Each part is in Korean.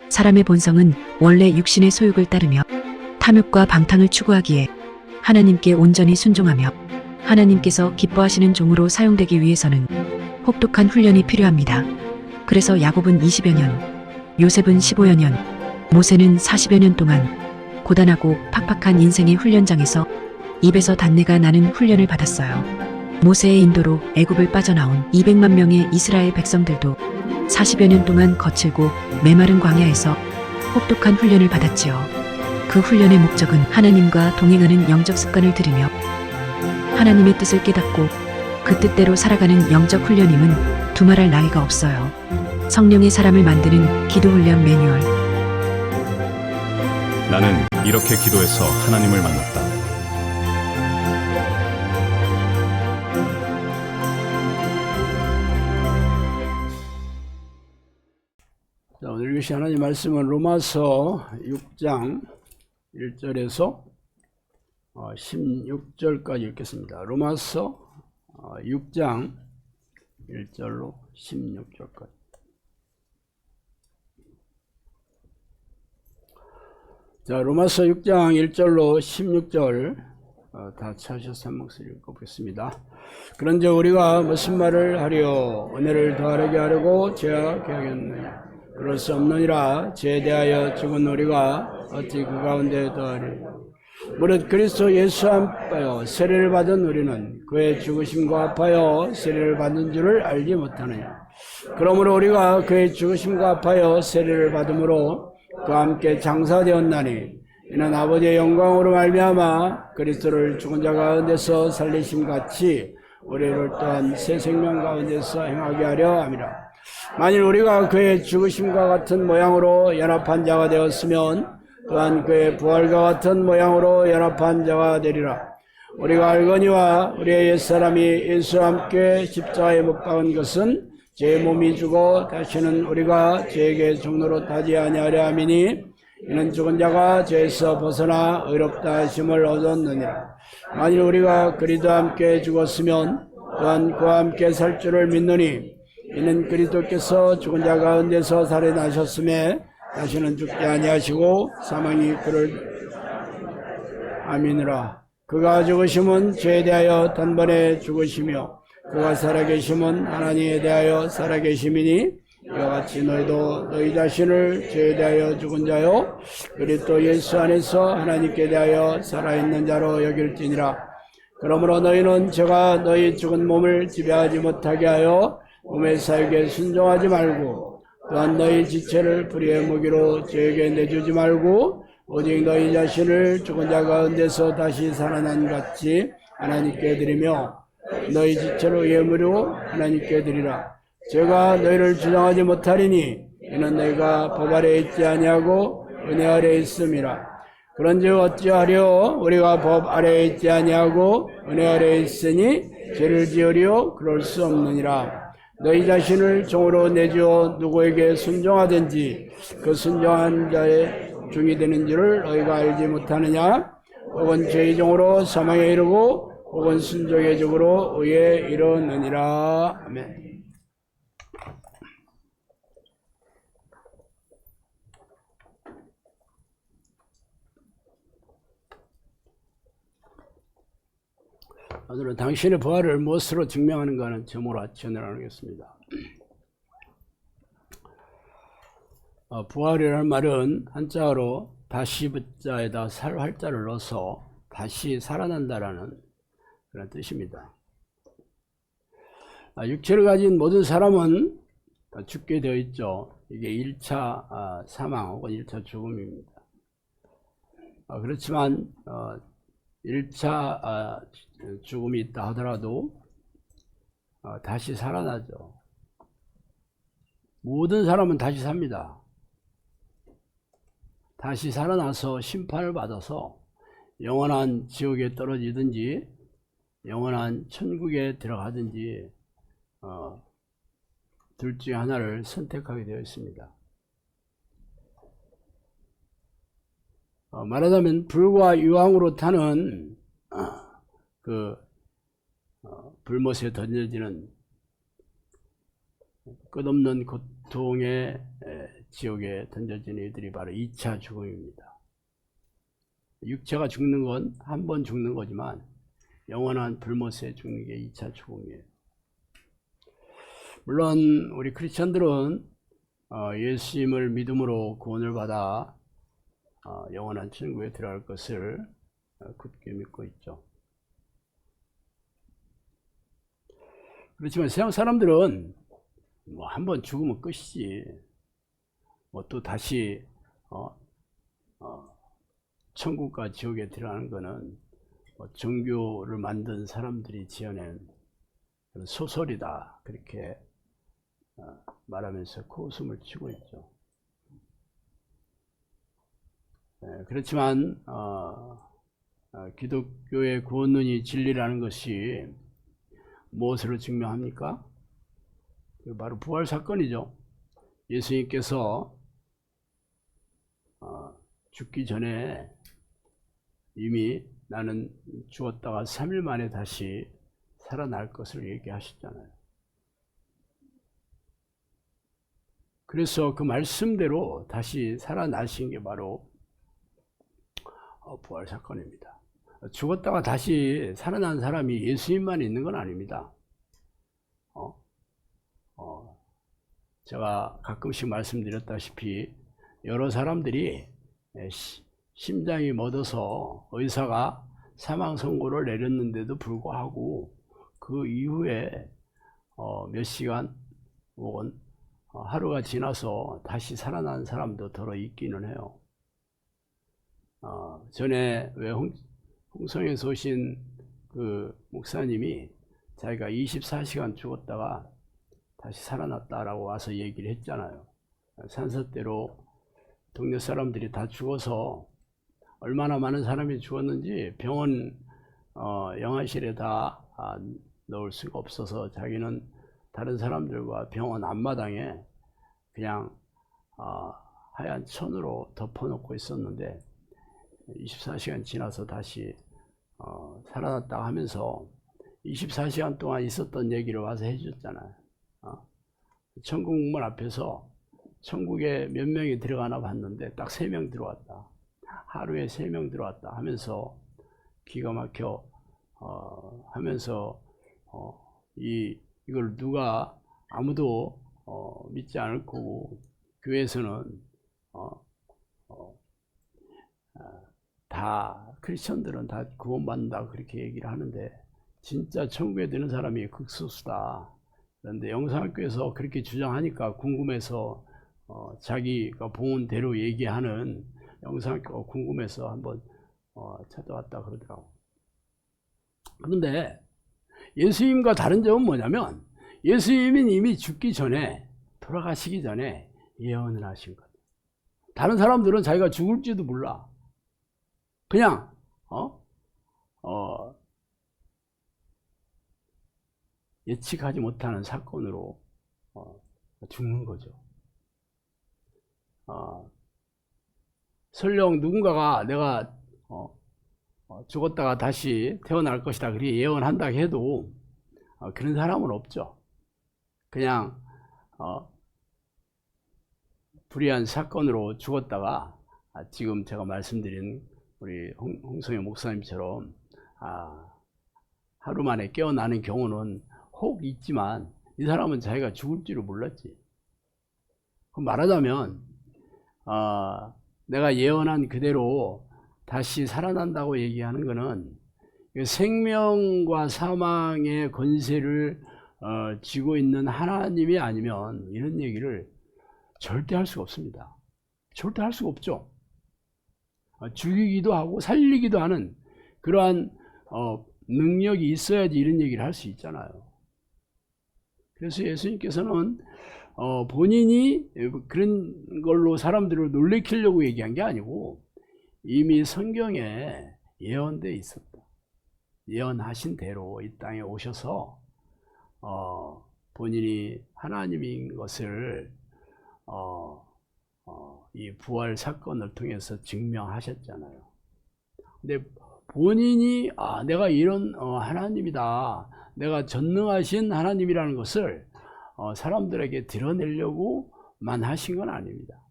사람의 본성은 원래 육신의 소욕을 따르며 탐욕과 방탕을 추구하기에 하나님께 온전히 순종하며 하나님께서 기뻐하시는 종으로 사용되기 위해서는 혹독한 훈련이 필요합니다. 그래서 야곱은 20여 년, 요셉은 15여 년, 모세는 40여 년 동안 고단하고 팍팍한 인생의 훈련장에서 입에서 단내가 나는 훈련을 받았어요. 모세의 인도로 애굽을 빠져나온 200만 명의 이스라엘 백성들도 40여 년 동안 거칠고 메마른 광야에서 혹독한 훈련을 받았지요. 그 훈련의 목적은 하나님과 동행하는 영적 습관을 들이며 하나님의 뜻을 깨닫고 그 뜻대로 살아가는 영적 훈련임은 두말할 나위가 없어요. 성령의 사람을 만드는 기도 훈련 매뉴얼. 나는 이렇게 기도해서 하나님을 만났다. 자, 오늘 읽으신 하나님 말씀은 로마서 6장 1절에서 16절까지 읽겠습니다. 로마서 6장 1절로 16절까지. 자, 로마서 6장 1절로 16절 다 찾으셔서 한 목소리 읽어보겠습니다. 그런즉 우리가 무슨 말을 하리요? 은혜를 더하게 하려고 죄악하게 하겠느냐? 그럴 수 없느니라. 죄에 대하여 죽은 우리가 어찌 그 가운데 더하리? 무릇 그리스도 예수 안하여 세례를 받은 우리는 그의 죽으심과 합하여 세례를 받는 줄을 알지 못하느냐? 그러므로 우리가 그의 죽으심과 합하여 세례를 받음으로 그와 함께 장사되었나니 이는 아버지의 영광으로 말미암아 그리스도를 죽은 자 가운데서 살리심 같이 우리를 또한 새 생명 가운데서 행하게 하려 함이라. 만일 우리가 그의 죽으심과 같은 모양으로 연합한 자가 되었으면 또한 그의 부활과 같은 모양으로 연합한 자가 되리라. 우리가 알거니와 우리의 옛사람이 예수와 함께 십자가에 못 박은 것은 제 몸이 죽어 다시는 우리가 죄에게 종로로 타지 아니하려 함이니 이는 죽은 자가 죄에서 벗어나 의롭다 하심을 얻었느니라. 만일 우리가 그리스도와 함께 죽었으면 또한 그와 함께 살 줄을 믿느니 이는 그리스도께서 죽은 자 가운데서 살아나셨음에 다시는 죽지 아니하시고 사망이 그를 아미느라. 그가 죽으심은 죄에 대하여 단번에 죽으시며 그가 살아계심은 하나님에 대하여 살아계심이니 이와 같이 너희도 너희 자신을 죄에 대하여 죽은 자요 그리스도 예수 안에서 하나님께 대하여 살아있는 자로 여길지니라. 그러므로 너희는 죄가 너희 죽은 몸을 지배하지 못하게 하여 몸의 사역에 순종하지 말고 또한 너희 지체를 불의의 무기로 죄에게 내주지 말고 오직 너희 자신을 죽은 자 가운데서 다시 살아난 같이 하나님께 드리며 너희 지체로 예물로 하나님께 드리라. 죄가 너희를 주장하지 못하리니 이는 너희가 법 아래에 있지 아니하고 은혜 아래에 있음이라. 그런즉 어찌하려 우리가 법 아래에 있지 아니하고 은혜 아래에 있으니 죄를 지으리요? 그럴 수 없느니라. 너희 자신을 종으로 내주어 누구에게 순종하든지 그 순종한 자의 종이 되는 줄을 너희가 알지 못하느냐? 혹은 죄의 종으로 사망에 이르고 혹은 순종의 종으로 의에 이르느니라. 아멘. 오늘은 당신의 부활을 무엇으로 증명하는가 하는 제목으로 지원을 나누겠습니다. 부활이라는 말은 한자어로 다시 붙자에다 살 활자를 넣어서 다시 살아난다라는 그런 뜻입니다. 육체를 가진 모든 사람은 죽게 되어 있죠. 이게 1차 사망 혹은 1차 죽음입니다. 그렇지만 1차 죽음이 있다 하더라도 다시 살아나죠. 모든 사람은 다시 삽니다. 다시 살아나서 심판을 받아서 영원한 지옥에 떨어지든지 영원한 천국에 들어가든지 둘 중에 하나를 선택하게 되어 있습니다. 말하자면 불과 유황으로 타는 불못에 던져지는 끝없는 고통의 지옥에 던져진 이들이 바로 2차 죽음입니다. 육체가 죽는 건 한 번 죽는 거지만 영원한 불못에 죽는 게 2차 죽음이에요. 물론 우리 크리스천들은 예수님을 믿음으로 구원을 받아 영원한 천국에 들어갈 것을 굳게 믿고 있죠. 그렇지만 세상 사람들은 뭐 한 번 죽으면 끝이지, 뭐 또 다시 천국과 지옥에 들어가는 거는 뭐 종교를 만든 사람들이 지어낸 소설이다, 그렇게 말하면서 코웃음을 치고 있죠. 그렇지만 기독교의 구원론이 진리라는 것이 무엇으로 증명합니까? 바로 부활 사건이죠. 예수님께서 죽기 전에 이미 나는 죽었다가 3일 만에 다시 살아날 것을 얘기하셨잖아요. 그래서 그 말씀대로 다시 살아나신 게 바로 부활 사건입니다. 죽었다가 다시 살아난 사람이 예수님만 있는 건 아닙니다. 제가 가끔씩 말씀드렸다시피 여러 사람들이 심장이 멎어서 의사가 사망 선고를 내렸는데도 불구하고 그 이후에 몇 시간 혹은 하루가 지나서 다시 살아난 사람도 더러 있기는 해요. 전에 왜 홍성에서 오신 그 목사님이 자기가 24시간 죽었다가 다시 살아났다라고 와서 얘기를 했잖아요. 산서대로 동네 사람들이 다 죽어서 얼마나 많은 사람이 죽었는지 병원 영안실에 다 넣을 수가 없어서 자기는 다른 사람들과 병원 앞마당에 그냥 하얀 천으로 덮어놓고 있었는데 24시간 지나서 다시 살아났다 하면서 24시간 동안 있었던 얘기를 와서 해줬잖아요. 천국 문 앞에서 천국에 몇 명이 들어가나 봤는데 딱 3명 들어왔다. 하루에 3명 들어왔다 하면서 기가 막혀 하면서 이걸 누가 아무도 믿지 않을 거고 교회에서는 다 크리스천들은 다 구원받는다 그렇게 얘기를 하는데 진짜 천국에 드는 사람이 극소수다. 그런데 영상학교에서 그렇게 주장하니까 궁금해서 자기가 본 대로 얘기하는 영상학교가 궁금해서 한번 찾아왔다 그러더라고. 그런데 예수님과 다른 점은 뭐냐면 예수님은 이미 죽기 전에 돌아가시기 전에 예언을 하신 거예요. 다른 사람들은 자기가 죽을지도 몰라. 그냥 예측하지 못하는 사건으로 죽는 거죠. 설령 누군가가 내가 죽었다가 다시 태어날 것이다 그렇게 예언한다 해도 그런 사람은 없죠. 그냥 불의한 사건으로 죽었다가 지금 제가 말씀드린 우리 홍성현 목사님처럼 하루 만에 깨어나는 경우는 혹 있지만 이 사람은 자기가 죽을 줄을 몰랐지. 그럼 말하자면 내가 예언한 그대로 다시 살아난다고 얘기하는 것은 생명과 사망의 권세를 쥐고 있는 하나님이 아니면 이런 얘기를 절대 할 수가 없습니다. 절대 할 수가 없죠. 죽이기도 하고 살리기도 하는 그러한 능력이 있어야지 이런 얘기를 할 수 있잖아요. 그래서 예수님께서는 본인이 그런 걸로 사람들을 놀래키려고 얘기한 게 아니고 이미 성경에 예언되어 있었다. 예언하신 대로 이 땅에 오셔서 본인이 하나님인 것을 이 부활 사건을 통해서 증명하셨잖아요. 근데 본인이 내가 이런 하나님이다, 내가 전능하신 하나님이라는 것을 사람들에게 드러내려고만 하신 건 아닙니다.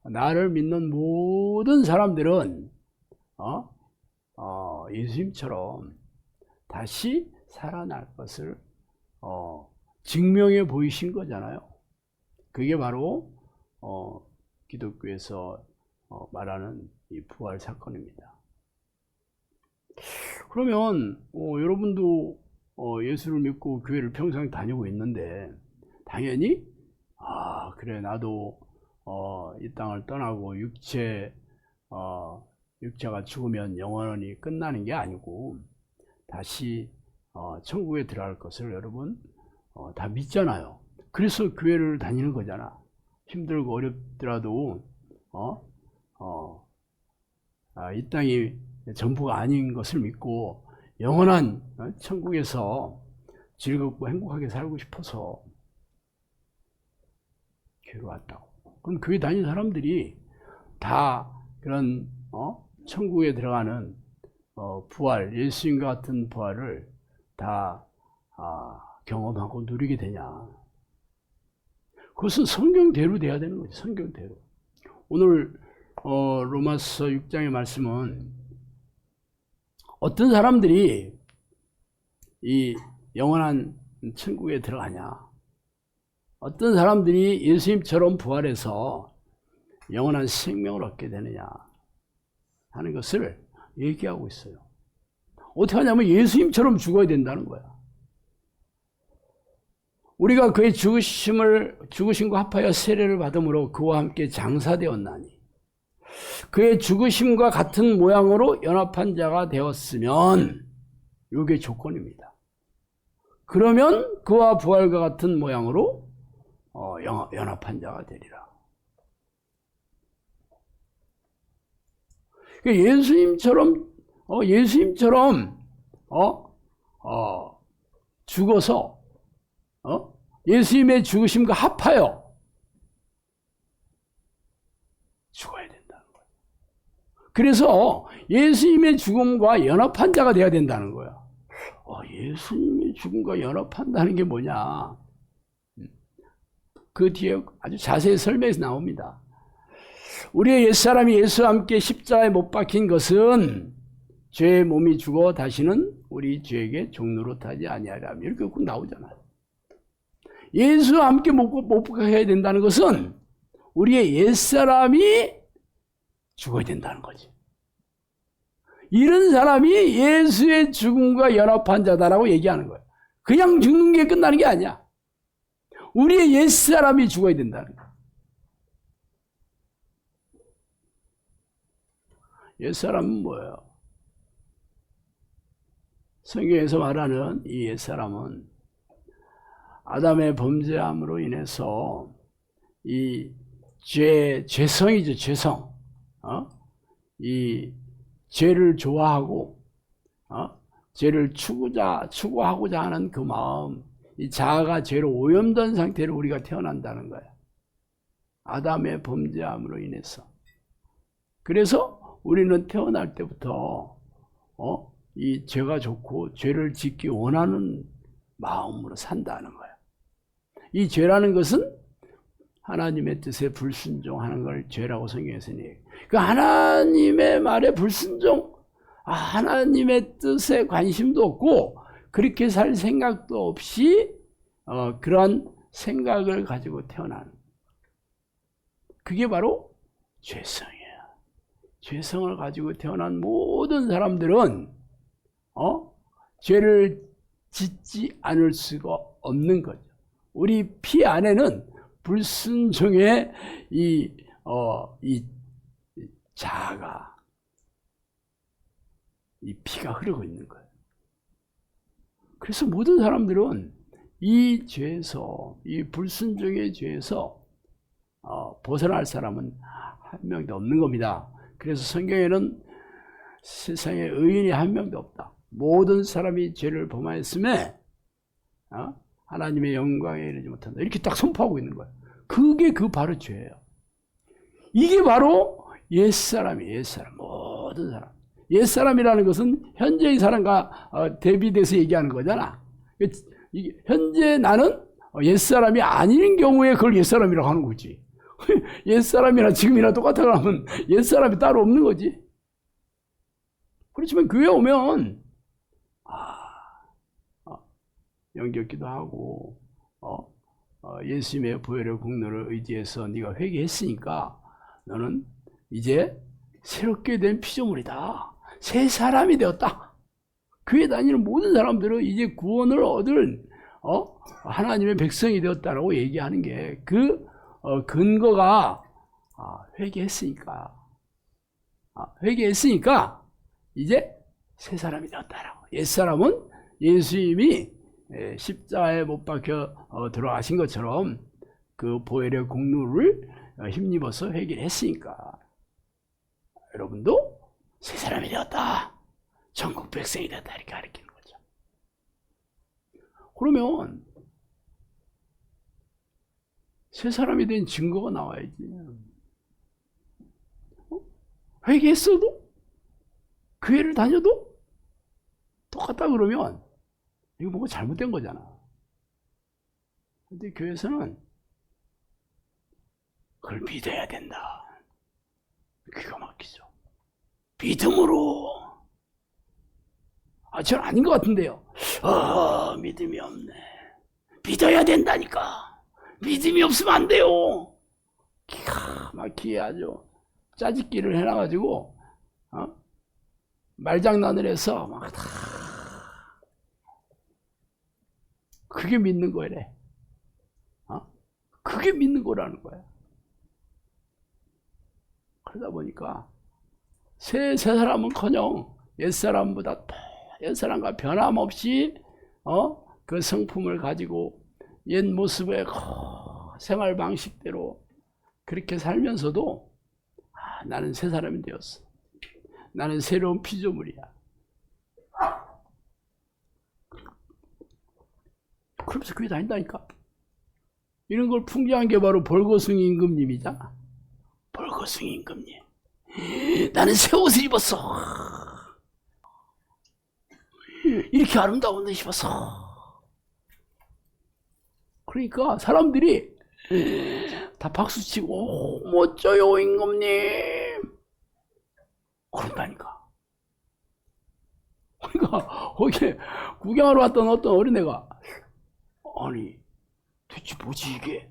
나를 믿는 모든 사람들은 예수님처럼 다시 살아날 것을 증명해 보이신 거잖아요. 그게 바로 기독교에서 말하는 이 부활 사건입니다. 그러면 여러분도 예수를 믿고 교회를 평생 다니고 있는데 당연히 그래 나도 이 땅을 떠나고 육체가 죽으면 영원히 끝나는 게 아니고 다시 천국에 들어갈 것을 여러분 다 믿잖아요. 그래서 교회를 다니는 거잖아. 힘들고 어렵더라도 이 땅이 전부가 아닌 것을 믿고 영원한 천국에서 즐겁고 행복하게 살고 싶어서 교회로 왔다고. 그럼 교회 다니는 사람들이 다 그런 천국에 들어가는 부활, 예수님과 같은 부활을 다 경험하고 누리게 되냐? 그것은 성경대로 돼야 되는 거지. 성경대로. 오늘 로마서 6장의 말씀은 어떤 사람들이 이 영원한 천국에 들어가냐? 어떤 사람들이 예수님처럼 부활해서 영원한 생명을 얻게 되느냐 하는 것을 얘기하고 있어요. 어떻게 하냐면 예수님처럼 죽어야 된다는 거야. 우리가 그의 죽으심과 합하여 세례를 받음으로 그와 함께 장사되었나니 그의 죽으심과 같은 모양으로 연합한 자가 되었으면 이게 조건입니다. 그러면 그와 부활과 같은 모양으로 연합한 자가 되리라. 예수님처럼 죽어서 예수님의 죽으심과 합하여 죽어야 된다는 거예요. 그래서 예수님의 죽음과 연합한 자가 되어야 된다는 거야. 예수님의 죽음과 연합한다는 게 뭐냐? 그 뒤에 아주 자세히 설명해서 나옵니다. 우리의 옛사람이 예수와 함께 십자가에 못 박힌 것은 죄의 몸이 죽어 다시는 우리 죄에게 종노릇하지 아니하리라. 이렇게 꼭 나오잖아요. 예수와 함께 못 박혀야 된다는 것은 우리의 옛사람이 죽어야 된다는 거지. 이런 사람이 예수의 죽음과 연합한 자다라고 얘기하는 거예요. 그냥 죽는 게 끝나는 게 아니야. 우리의 옛사람이 죽어야 된다는 거예요. 옛사람은 뭐예요? 성경에서 말하는 이 옛사람은 아담의 범죄함으로 인해서 이 죄성이죠, 죄성. 이 죄를 좋아하고, 죄를 추구하고자 하는 그 마음, 이 자아가 죄로 오염된 상태로 우리가 태어난다는 거예요. 아담의 범죄함으로 인해서. 그래서 우리는 태어날 때부터 이 죄가 좋고 죄를 짓기 원하는 마음으로 산다는 거예요. 이 죄라는 것은 하나님의 뜻에 불순종하는 걸 죄라고 성경에서 얘기해요. 그 하나님의 말에 불순종, 하나님의 뜻에 관심도 없고 그렇게 살 생각도 없이 그런 생각을 가지고 태어나는, 그게 바로 죄성이에요. 죄성을 가지고 태어난 모든 사람들은 죄를 짓지 않을 수가 없는 거죠. 우리 피 안에는 불순종의 이 자아가, 이 피가 흐르고 있는 거예요. 그래서 모든 사람들은 이 죄에서, 이 불순종의 죄에서 벗어날 사람은 한 명도 없는 겁니다. 그래서 성경에는 세상에 의인이 한 명도 없다. 모든 사람이 죄를 범하였음에 하나님의 영광에 이르지 못한다. 이렇게 딱 선포하고 있는 거예요. 그게 바로 죄예요. 이게 바로 옛사람이에요. 옛사람. 모든 사람. 옛사람이라는 것은 현재의 사람과 대비돼서 얘기하는 거잖아. 현재 나는 옛사람이 아닌 경우에 그걸 옛사람이라고 하는 거지. 옛사람이나 지금이나 똑같아 하면 옛사람이 따로 없는 거지. 그렇지만 교회 오면 영겹기도 하고 예수님의 보혈의 공로를 의지해서 네가 회개했으니까 너는 이제 새롭게 된 피조물이다. 새 사람이 되었다. 교회 다니는 모든 사람들은 이제 구원을 얻을 하나님의 백성이 되었다라고 얘기하는 게 그 근거가 회개했으니까. 회개했으니까 이제 새 사람이 되었다라고. 옛사람은 예수님이 십자가에 못 박혀 들어가신 것처럼 그 보혈의 공로를 힘입어서 회개를 했으니까 여러분도 새 사람이 되었다. 천국 백성이 되었다. 이렇게 가르치는 거죠. 그러면 새 사람이 된 증거가 나와야지. 회개했어도 교회를 다녀도 똑같다 그러면 이거 뭐가 잘못된 거잖아. 근데 교회에서는 그걸 믿어야 된다. 기가 막히죠. 믿음으로. 저는 아닌 것 같은데요. 믿음이 없네. 믿어야 된다니까. 믿음이 없으면 안 돼요. 기가 막히게 아주 짜집기를 해놔가지고 말장난을 해서 막 다 그게 믿는 거래. 그게 믿는 거라는 거야. 그러다 보니까 새 사람은커녕 옛사람보다 옛사람과 변함없이 그 성품을 가지고 옛 모습의 생활 방식대로 그렇게 살면서도 나는 새 사람이 되었어. 나는 새로운 피조물이야. 그러면서 교회 다닌다니까. 이런 걸 풍자한 게 바로 벌거숭이 임금님이잖아. 벌거숭이 임금님. 나는 새 옷을 입었어. 이렇게 아름다운 옷을 입었어. 그러니까 사람들이 다 박수치고 멋져요 임금님. 그런다니까. 그러니까 거기에 구경하러 왔던 어떤 어린애가 아니 도대체 뭐지 이게?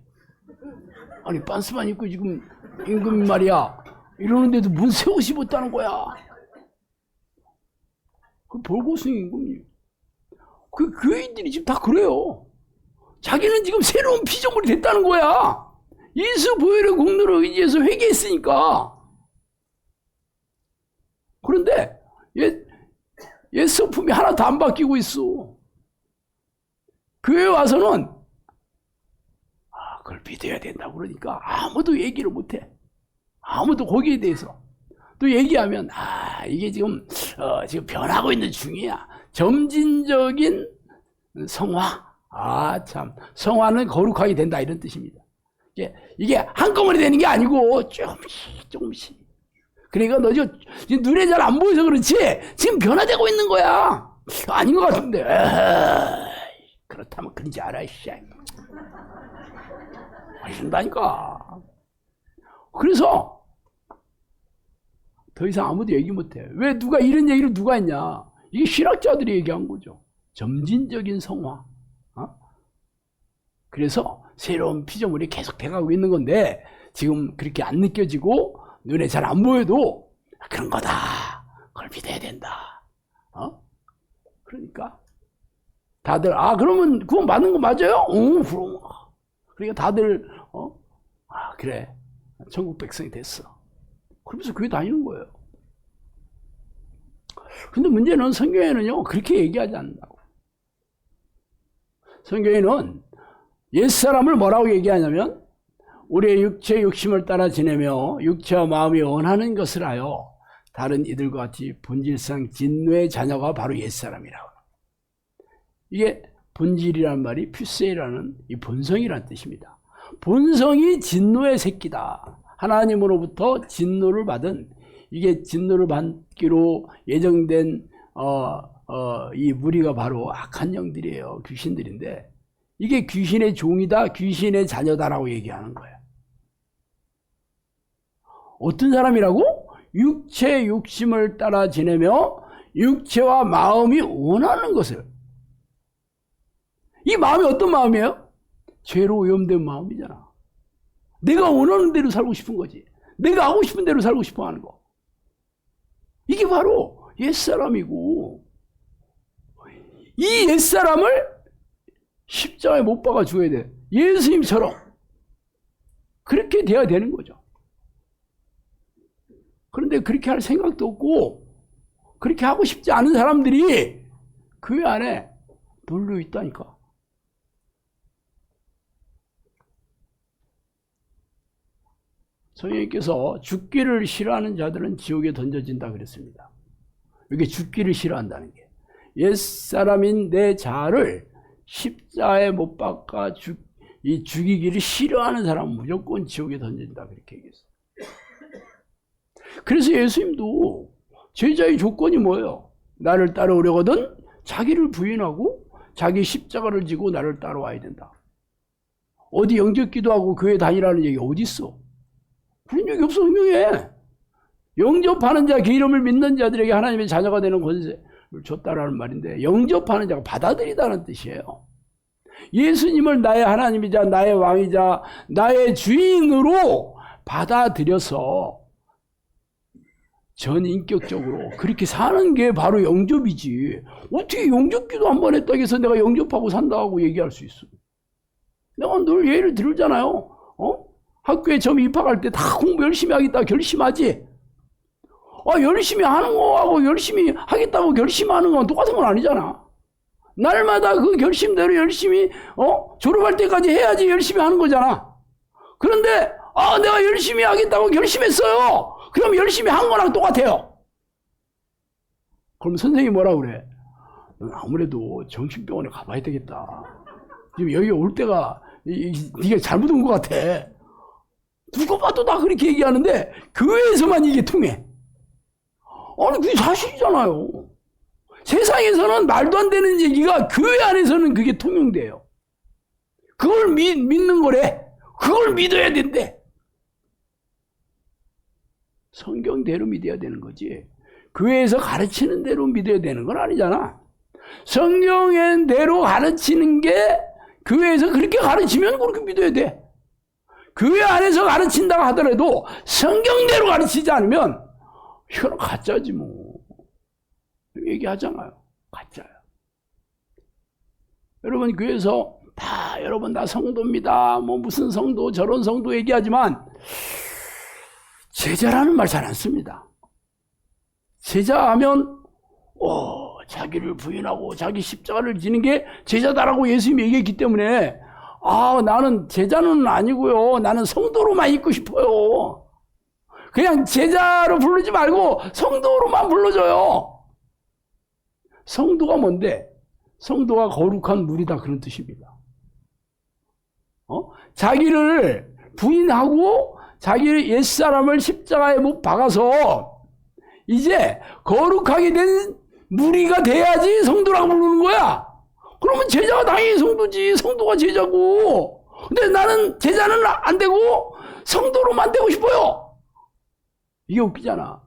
아니 빤스만 입고 지금 임금 말이야 이러는데도 뭔 새 옷 입었다는 거야. 그 벌거숭이 임금님. 그 교인들이 지금 다 그래요. 자기는 지금 새로운 피조물이 됐다는 거야. 예수 보혈의 공로를 의지해서 회개했으니까. 그런데 옛 성품이 하나도 안 바뀌고 있어. 교회 와서는 그걸 믿어야 된다고 그러니까 아무도 얘기를 못해. 아무도 거기에 대해서. 또 얘기하면 이게 지금 변하고 있는 중이야. 점진적인 성화. 참 성화는 거룩하게 된다 이런 뜻입니다. 이게 한꺼번에 되는 게 아니고 조금씩. 그러니까 너 지금 눈에 잘 안 보여서 그렇지 지금 변화되고 있는 거야. 아닌 것 같은데. 그렇다면 그런지 알아 이씨. 이런다니까. 그래서 더 이상 아무도 얘기 못해. 왜 누가 이런 얘기를 누가 했냐. 이게 신학자들이 얘기한 거죠. 점진적인 성화. 그래서 새로운 피조물이 계속 돼가고 있는 건데 지금 그렇게 안 느껴지고 눈에 잘 안 보여도 그런 거다. 그걸 믿어야 된다. 그러니까 다들 그러면 구원 받는 거 맞아요? 그럼. 그러니까 다들 그래 천국 백성이 됐어. 그러면서 교회 다니는 거예요. 근데 문제는 성경에는요 그렇게 얘기하지 않는다고. 성경에는 옛사람을 뭐라고 얘기하냐면 우리의 육체의 욕심을 따라 지내며 육체와 마음이 원하는 것을 하여 다른 이들과 같이 본질상 진노의 자녀가 바로 옛사람이라고. 이게 본질이란 말이 퓨세라는 이 본성이란 뜻입니다. 본성이 진노의 새끼다. 하나님으로부터 진노를 받은 이게 진노를 받기로 예정된 이 무리가 바로 악한 영들이에요. 귀신들인데 이게 귀신의 종이다, 귀신의 자녀다라고 얘기하는 거예요. 어떤 사람이라고? 육체 욕심을 따라 지내며 육체와 마음이 원하는 것을. 이 마음이 어떤 마음이에요? 죄로 오염된 마음이잖아. 내가 원하는 대로 살고 싶은 거지. 내가 하고 싶은 대로 살고 싶어 하는 거. 이게 바로 옛사람이고, 이 옛사람을 십자가에 못 박아 줘야 돼. 예수님처럼. 그렇게 돼야 되는 거죠. 그런데 그렇게 할 생각도 없고, 그렇게 하고 싶지 않은 사람들이 그 안에 눌려 있다니까. 성령님께서 죽기를 싫어하는 자들은 지옥에 던져진다 그랬습니다. 이게 죽기를 싫어한다는 게, 옛사람인 내 자아를 십자가에 못 박아 죽이기를 싫어하는 사람은 무조건 지옥에 던진다 그렇게 얘기했어요. 그래서 예수님도 제자의 조건이 뭐예요? 나를 따라오려거든 자기를 부인하고 자기 십자가를 지고 나를 따라와야 된다. 어디 영접 기도하고 교회 다니라는 얘기 어디 있어? 그런 얘기 없어. 성경에. 영접하는 자, 그 이름을 믿는 자들에게 하나님의 자녀가 되는 권세를 줬다라는 말인데, 영접하는 자가 받아들이다는 뜻이에요. 예수님을 나의 하나님이자 나의 왕이자 나의 주인으로 받아들여서 전인격적으로 그렇게 사는 게 바로 영접이지. 어떻게 영접기도 한 번 했다고 해서 내가 영접하고 산다고 얘기할 수 있어? 내가 늘 예를 들잖아요. 학교에 처음 입학할 때 다 공부 열심히 하겠다 결심하지. 열심히 하는 거하고 열심히 하겠다고 결심하는 건 똑같은 건 아니잖아. 날마다 그 결심대로 열심히 졸업할 때까지 해야지 열심히 하는 거잖아. 그런데 내가 열심히 하겠다고 결심했어요. 그럼 열심히 한 거랑 똑같아요. 그럼 선생님이 뭐라 그래? 넌 아무래도 정신병원에 가봐야 되겠다. 지금 여기 올 때가 네가 잘못 온 것 같아. 누가 봐도 다 그렇게 얘기하는데 교회에서만 이게 통해. 아니 그게 사실이잖아요. 세상에서는 말도 안 되는 얘기가 교회 안에서는 그게 통용돼요. 그걸 믿는 거래. 그걸 믿어야 된대. 성경대로 믿어야 되는 거지. 교회에서 가르치는 대로 믿어야 되는 건 아니잖아. 성경의 대로 가르치는 게 교회에서 그렇게 가르치면 그렇게 믿어야 돼. 교회 안에서 가르친다고 하더라도 성경대로 가르치지 않으면 이건 가짜지 뭐. 얘기하잖아요. 가짜야. 여러분 교회에서 여러분 나 성도입니다. 뭐 무슨 성도 저런 성도 얘기하지만 제자라는 말 잘 안 씁니다. 제자하면 자기를 부인하고 자기 십자가를 지는 게 제자다라고 예수님이 얘기했기 때문에 나는 제자는 아니고요. 나는 성도로만 있고 싶어요. 그냥 제자로 부르지 말고 성도로만 불러줘요. 성도가 뭔데? 성도가 거룩한 물이다 그런 뜻입니다. 자기를 부인하고 자기 옛사람을 십자가에 못 박아서 이제 거룩하게 된 무리가 돼야지 성도라고 부르는 거야. 그러면 제자가 당연히 성도지. 성도가 제자고. 근데 나는 제자는 안 되고 성도로만 되고 싶어요. 이게 웃기잖아.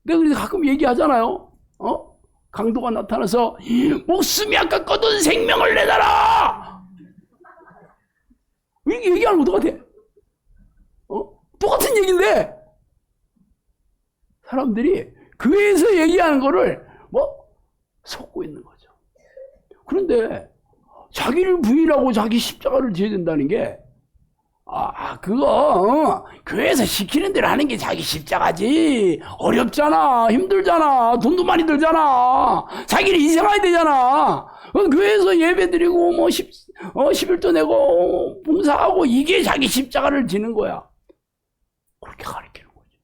내가 그래서 가끔 얘기하잖아요. 강도가 나타나서 목숨이 아깝거든 생명을 내놔라. 이렇게 얘기하는 거 똑같아. 똑같은 얘기인데 사람들이 교회에서 얘기하는 거를 속고 있는 거죠. 그런데 자기를 부인하고 자기 십자가를 지어야 된다는 게 그거 교회에서 시키는 대로 하는 게 자기 십자가지. 어렵잖아. 힘들잖아. 돈도 많이 들잖아. 자기를 희생해야 되잖아. 교회에서 예배 드리고 11조 내고 봉사하고 이게 자기 십자가를 지는 거야. 그렇게 가르치는 거지.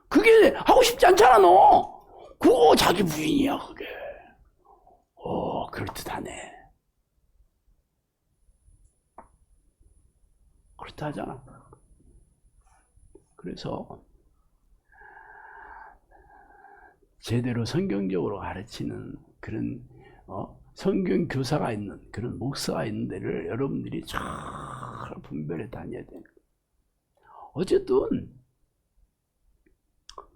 그게 하고 싶지 않잖아 너. 그거 자기 부인이야 그게. 그럴듯하네. 그렇다 하잖아. 그래서 제대로 성경적으로 가르치는 그런 성경 교사가 있는 그런 목사가 있는 데를 여러분들이 잘 분별해 다녀야 돼요. 어쨌든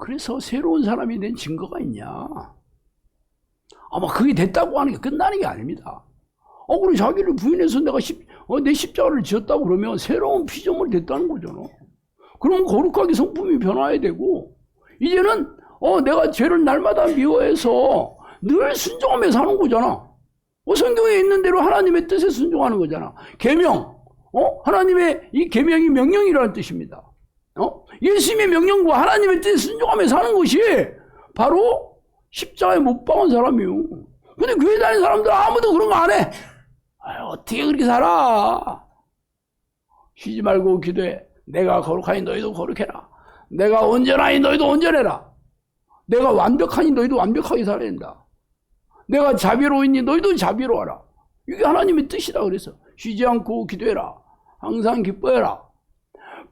그래서 새로운 사람이 된 증거가 있냐? 아마 그게 됐다고 하는 게 끝나는 게 아닙니다. 그럼 자기를 부인해서 내 십자가를 지었다고 그러면 새로운 피조물이 됐다는 거잖아. 그럼 거룩하게 성품이 변화해야 되고, 이제는 내가 죄를 날마다 미워해서 늘 순종하며 사는 거잖아. 성경에 있는 대로 하나님의 뜻에 순종하는 거잖아. 계명, 하나님의 이 계명이 명령이라는 뜻입니다. 예수님의 명령과 하나님의 뜻에 순종하며 사는 것이 바로 십자가에 못 박은 사람이요. 근데 교회 다니는 사람들 아무도 그런 거 안 해. 어떻게 그렇게 살아? 쉬지 말고 기도해. 내가 거룩하니 너희도 거룩해라. 내가 온전하니 너희도 온전해라. 내가 완벽하니 너희도 완벽하게 살아야 된다. 내가 자비로우니 너희도 자비로워라. 이게 하나님의 뜻이다 그래서. 쉬지 않고 기도해라. 항상 기뻐해라.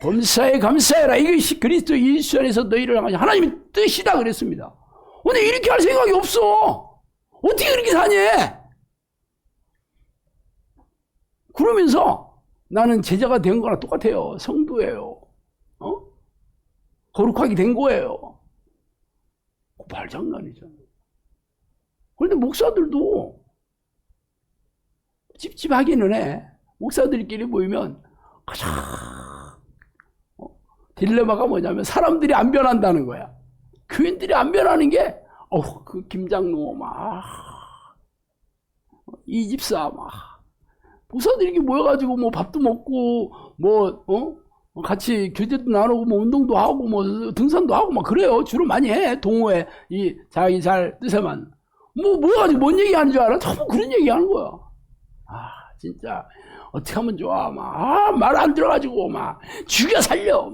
범사에 감사해라. 이것이 그리스도 예수 안에서 너희를 향하신 하나님의 뜻이다 그랬습니다. 근데 이렇게 할 생각이 없어. 어떻게 그렇게 사니? 그러면서 나는 제자가 된 거랑 똑같아요. 성도예요. 거룩하게 된 거예요. 말장난이잖아. 그런데 목사들도 찝찝하기는 해. 목사들끼리 모이면 가장 딜레마가 뭐냐면 사람들이 안 변한다는 거야. 교인들이 안 변하는 게 그 김장로 이 집사 목사들이 이렇게 모여가지고 뭐 밥도 먹고 같이 교제도 나누고 뭐 운동도 하고 뭐 등산도 하고 막 그래요. 주로 많이 해. 동호회 이 자기 잘 뜻에만 모여가지고 뭔 얘기하는 줄 알아? 전부 그런 얘기하는 거야. 진짜 어떻게 하면 좋아? 말 안 들어가지고 죽여 살려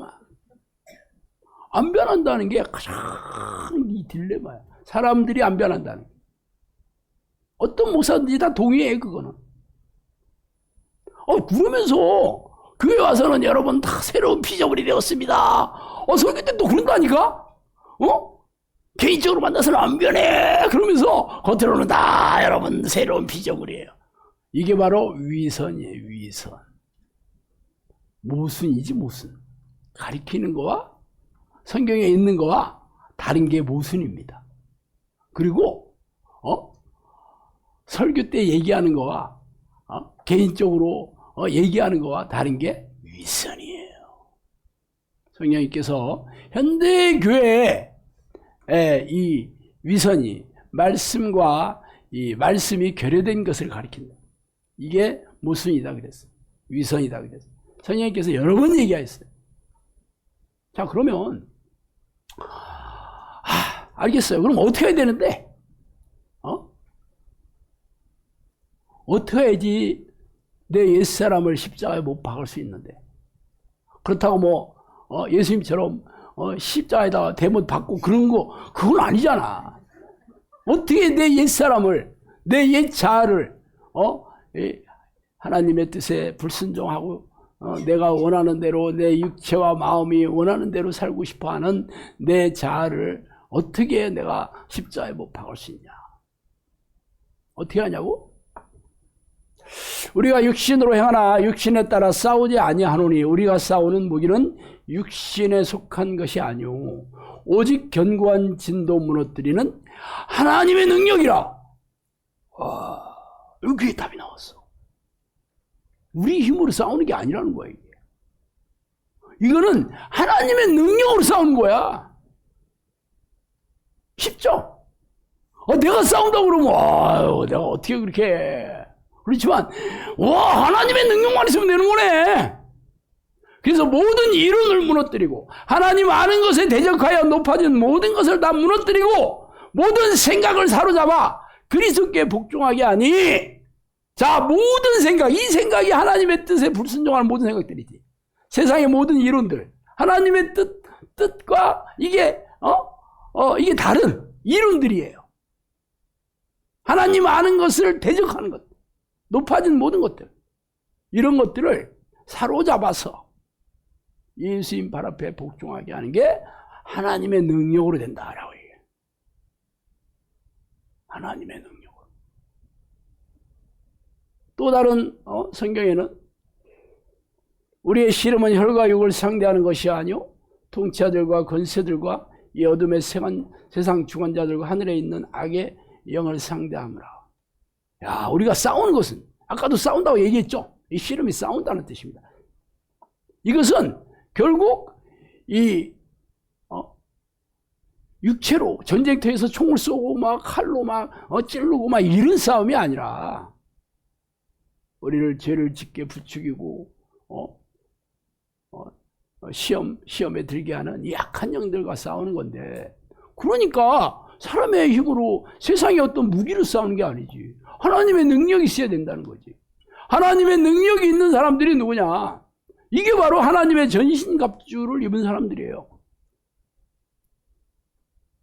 안 변한다는 게 가장 이 딜레마야. 사람들이 안 변한다는 게. 어떤 목사들이 다 동의해 그거는. 그러면서 교회 와서는 여러분 다 새로운 피조물이 되었습니다. 설교 때 또 그런다니까? 개인적으로 만나서는 안 변해. 그러면서 겉으로는 다 여러분 새로운 피조물이에요. 이게 바로 위선이에요. 위선. 모순이지 모순. 가리키는 거와 성경에 있는 거와 다른 게 모순입니다. 그리고 설교 때 얘기하는 거와 개인적으로 얘기하는 거와 다른 게 위선이에요. 성령님께서 현대 교회에 이 위선이 말씀과 이 말씀이 결여된 것을 가리킨다. 이게 모순이다 그랬어요. 위선이다 그랬어요. 성령님께서 여러 번 얘기하셨어요. 자, 그러면 알겠어요. 그럼 어떻게 해야 되는데? 어떻게 해야지 내 옛사람을 십자가에 못 박을 수 있는데? 그렇다고 예수님처럼 십자가에다가 대못 박고 그런 거 그건 아니잖아. 어떻게 내 옛사람을 내 옛자아를 하나님의 뜻에 불순종하고 내가 원하는 대로 내 육체와 마음이 원하는 대로 살고 싶어하는 내 자아를 어떻게 내가 십자가에 못 박을 수 있냐? 어떻게 하냐고? 우리가 육신으로 행하나 육신에 따라 싸우지 아니하노니 우리가 싸우는 무기는 육신에 속한 것이 아니오 오직 견고한 진도 무너뜨리는 하나님의 능력이라. 여기에 답이 나왔어. 우리 힘으로 싸우는 게 아니라는 거야. 이거는 하나님의 능력으로 싸우는 거야. 쉽죠? 내가 싸운다고 그러면 내가 어떻게 그렇게 해. 그렇지만 하나님의 능력만 있으면 되는 거네. 그래서 모든 이론을 무너뜨리고 하나님 아는 것에 대적하여 높아진 모든 것을 다 무너뜨리고 모든 생각을 사로잡아 그리스도께 복종하게 하니. 자, 모든 생각, 이 생각이 하나님의 뜻에 불순종하는 모든 생각들이지. 세상의 모든 이론들, 하나님의 뜻과 이게 이게 다른 이론들이에요. 하나님 아는 것을 대적하는 것, 높아진 모든 것들, 이런 것들을 사로잡아서 예수님 발 앞에 복종하게 하는 게 하나님의 능력으로 된다라고 얘기해요. 하나님의 능력으로. 또 다른 성경에는 우리의 씨름은 혈과 육을 상대하는 것이 아니요 통치자들과 권세들과 이 어둠의 세상 주관자들과 하늘에 있는 악의 영을 상대하므라. 야, 우리가 싸우는 것은 아까도 싸운다고 얘기했죠. 이 씨름이 싸운다는 뜻입니다. 이것은 결국 이 육체로 전쟁터에서 총을 쏘고 막 칼로 막 찌르고 막 이런 싸움이 아니라 우리를 죄를 짓게 부추기고 시험에 들게 하는 약한 영들과 싸우는 건데, 그러니까 사람의 힘으로 세상의 어떤 무기로 싸우는 게 아니지. 하나님의 능력이 있어야 된다는 거지. 하나님의 능력이 있는 사람들이 누구냐? 이게 바로 하나님의 전신갑주를 입은 사람들이에요.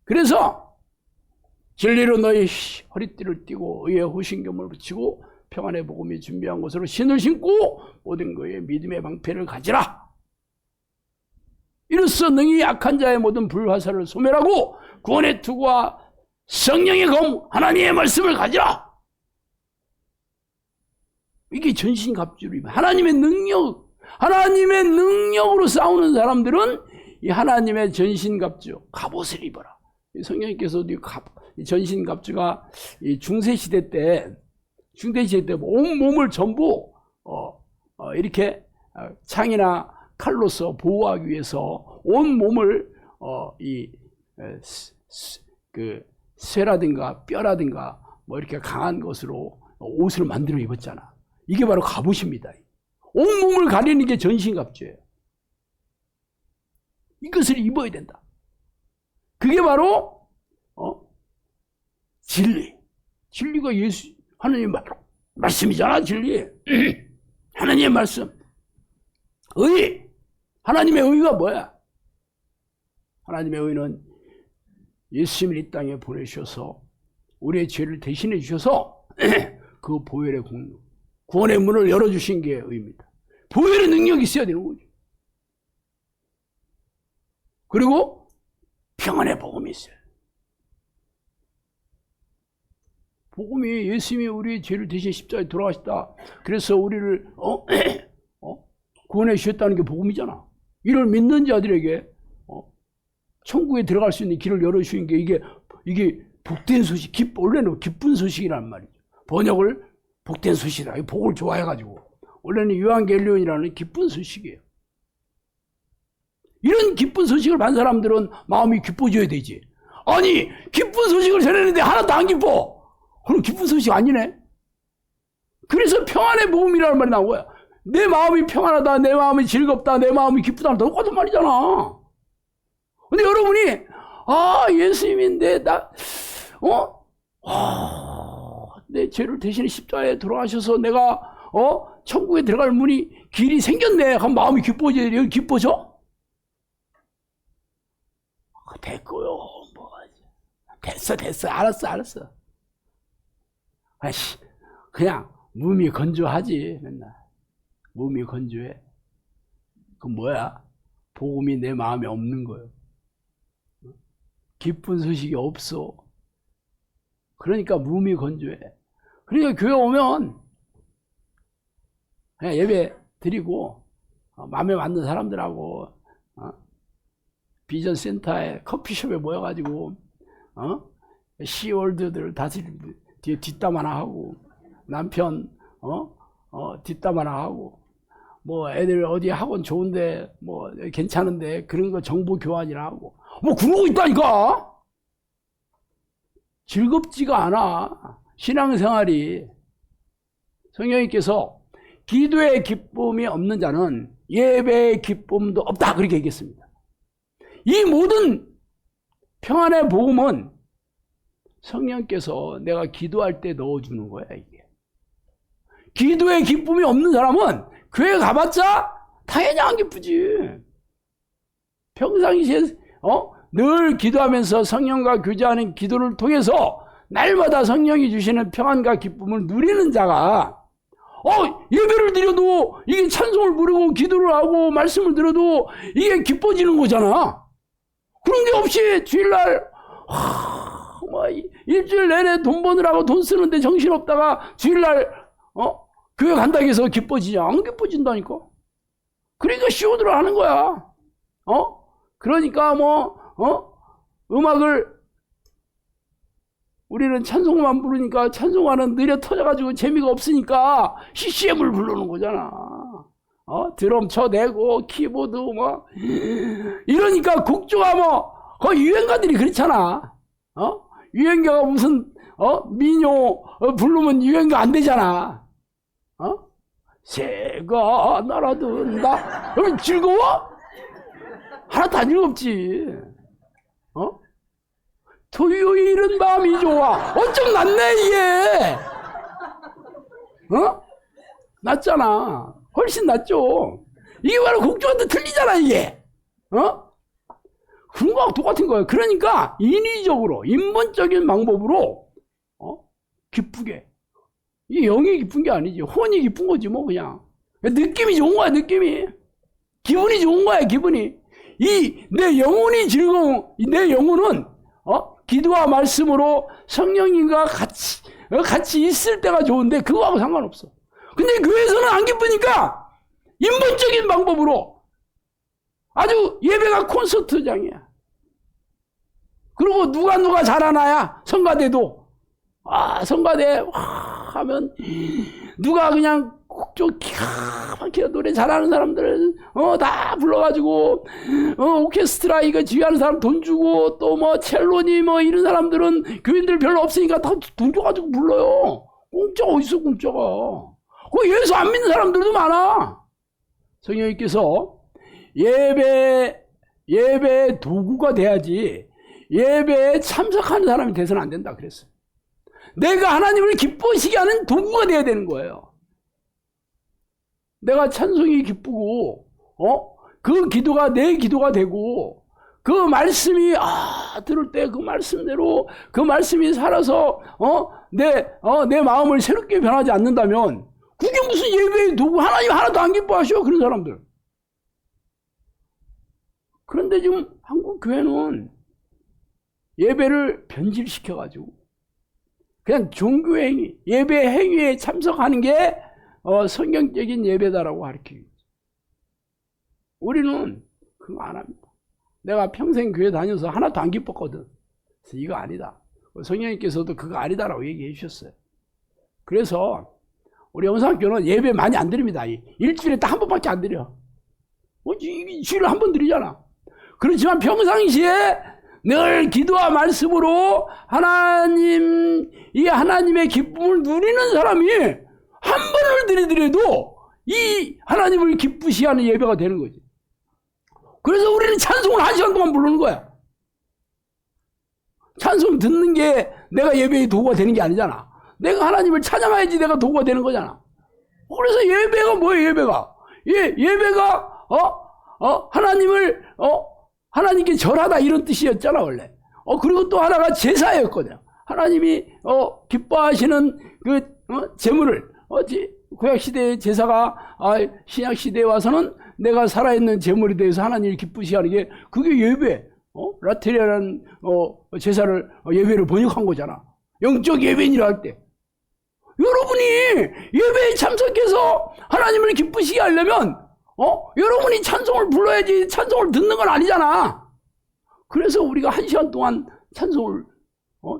그래서 진리로 너희 허리띠를 띠고 의의 호신경을 붙이고 평안의 복음이 준비한 곳으로 신을 신고 모든 거에 믿음의 방패를 가지라. 이로써 능히 약한 자의 모든 불화살을 소멸하고 구원의 투구와 성령의 검 하나님의 말씀을 가지라. 이게 전신갑주입니다. 하나님의 능력으로 싸우는 사람들은 이 하나님의 전신갑주 갑옷을 입어라. 성령님께서도 이 전신갑주가 이 중세시대 때 온 몸을 전부 이렇게 창이나 칼로서 보호하기 위해서 온 몸을 쇠라든가 뼈라든가 뭐 이렇게 강한 것으로 옷을 만들어 입었잖아. 이게 바로 갑옷입니다. 온 몸을 가리는 게 전신갑주예요. 이것을 입어야 된다. 그게 바로 진리. 진리가 하나님의 말씀이잖아. 진리. 하나님의 말씀. 의. 하나님의 의가 뭐야? 하나님의 의는 예수님을 이 땅에 보내주셔서 우리의 죄를 대신해 주셔서 그 보혈의 공로, 구원의 문을 열어주신 게 의입니다. 보혈의 능력이 있어야 되는 거죠. 그리고 평안의 복음이 있어요. 복음이 예수님이 우리의 죄를 대신 십자가에 돌아가셨다. 그래서 우리를 구원해 주셨다는 게 복음이잖아. 이를 믿는 자들에게 천국에 들어갈 수 있는 길을 열어주신 게 이게 복된 소식, 원래는 기쁜 소식이란 말이죠. 번역을 복된 소식이다. 복을 좋아해가지고. 원래는 유한겔리온이라는 기쁜 소식이에요. 이런 기쁜 소식을 받은 사람들은 마음이 기뻐져야 되지. 아니, 기쁜 소식을 전했는데 하나도 안 기뻐. 그럼 기쁜 소식 아니네. 그래서 평안의 복음이라는 말이 나온 거야. 내 마음이 평안하다, 내 마음이 즐겁다, 내 마음이 기쁘다. 똑같은 말이잖아. 근데 여러분이 예수님인데 내 죄를 대신에 십자가에 돌아가셔서 내가 천국에 들어갈 길이 생겼네. 그럼 마음이 기뻐져야 돼. 기뻐져? 됐고요. 뭐 됐어. 알았어. 그냥 몸이 건조하지. 맨날 몸이 건조해. 그건 뭐야? 복음이 내 마음에 없는 거예요. 기쁜 소식이 없어. 그러니까 몸이 건조해. 그러니까 교회 오면 그냥 예배 드리고 마음에 맞는 사람들하고 비전 센터에 커피숍에 모여가지고 시월드들 다시 뒤에 뒷담 하나 하고 남편 뒷담 하나 하고 뭐 애들 어디 학원 좋은데 뭐 괜찮은데 그런 거 정보 교환이나 하고 뭐 그러고 있다니까. 즐겁지가 않아 신앙생활이. 성령님께서 기도의 기쁨이 없는 자는 예배의 기쁨도 없다 그렇게 얘기했습니다. 이 모든 평안의 복음은 성령께서 내가 기도할 때 넣어주는 거야. 이게 기도의 기쁨이 없는 사람은 교회 가봤자 당연히 안 기쁘지. 평상시에 늘 기도하면서 성령과 교제하는 기도를 통해서 날마다 성령이 주시는 평안과 기쁨을 누리는 자가 예배를 드려도 이게 찬송을 부르고 기도를 하고 말씀을 들어도 이게 기뻐지는 거잖아. 그런 게 없이 주일날 일주일 내내 돈 버느라고 돈 쓰는데 정신없다가 주일날 교회 간다고 해서 기뻐지냐? 안 기뻐진다니까. 그러니까 시오드를 하는 거야. 그러니까 음악을 우리는 찬송만 부르니까 찬송가는 느려 터져가지고 재미가 없으니까 CCM을 부르는 거잖아. 드럼 쳐대고 키보드 뭐 이러니까 곡조가 뭐 거의 유행가들이 그렇잖아. 유행가가 무슨 민요 부르면 유행가 안 되잖아. 새가 날아든다. 그러면 즐거워? 하나도 안 즐겁지. 토요일은 밤이 좋아. 어쩜 낫네 이게. 낫잖아. 훨씬 낫죠. 이게 바로 곡조한테 틀리잖아 이게. 그런 거하고 똑같은 거예요. 그러니까 인위적으로 인본적인 방법으로 기쁘게. 이게 영이 기쁜 게 아니지. 혼이 기쁜 거지 뭐 그냥. 느낌이 좋은 거야 느낌이. 기분이 좋은 거야 기분이. 내 영혼이 즐거운 내 영혼은 기도와 말씀으로 성령님과 같이 있을 때가 좋은데 그거하고 상관없어. 근데 교회에서는 안 기쁘니까 인본적인 방법으로 아주 예배가 콘서트장이야. 그리고 누가 잘하나야 성가대도. 성가대 하면 누가 그냥 곡조 기가 막히게 노래 잘하는 사람들 다 불러가지고 오케스트라 이거 지휘하는 사람 돈 주고 또 뭐 첼로니 뭐 이런 사람들은 교인들 별로 없으니까 다 돈 줘가지고 불러요. 공짜가 어딨어 공짜가. 그 예수 안 믿는 사람들도 많아. 성령님께서 예배 도구가 돼야지 예배에 참석하는 사람이 돼서는 안 된다 그랬어요. 내가 하나님을 기뻐하시게 하는 도구가 돼야 되는 거예요. 내가 찬송이 기쁘고 그 기도가 내 기도가 되고 그 말씀이 들을 때 그 말씀대로 그 말씀이 살아서 내 마음을 새롭게 변하지 않는다면 그게 무슨 예배의 도구. 하나님 하나도 안 기뻐하셔 그런 사람들. 그런데 지금 한국 교회는 예배를 변질시켜가지고 그냥 종교행위, 예배 행위에 참석하는 게 성경적인 예배다라고 가르치고 우리는 그거 안 합니다. 내가 평생 교회 다녀서 하나도 안 기뻤거든. 그래서 이거 아니다. 성령님께서도 그거 아니다라고 얘기해 주셨어요. 그래서 우리 영상교는 예배 많이 안 드립니다. 일주일에 딱 한 번밖에 안 드려. 주일에 한 번 드리잖아. 그렇지만 평상시에 늘 기도와 말씀으로 하나님의 기쁨을 누리는 사람이 한 번을 드리더라도 이 하나님을 기쁘시게 하는 예배가 되는 거지. 그래서 우리는 찬송을 1시간 동안 부르는 거야. 찬송 듣는 게 내가 예배의 도구가 되는 게 아니잖아. 내가 하나님을 찬양해야지 내가 도구가 되는 거잖아. 그래서 예배가 뭐예요, 예배가? 예배가, 하나님께 절하다 이런 뜻이었잖아, 원래. 그리고 또 하나가 제사였거든요. 하나님이, 기뻐하시는 제물을, 구약시대의 제사가, 신약시대에 와서는 내가 살아있는 제물에 대해서 하나님을 기쁘시게 하는 게, 그게 예배. 라테리아라는, 제사를, 예배를 번역한 거잖아. 영적 예배인이라 할 때. 여러분이 예배에 참석해서 하나님을 기쁘시게 하려면 여러분이 찬송을 불러야지 찬송을 듣는 건 아니잖아. 그래서 우리가 1시간 동안 찬송을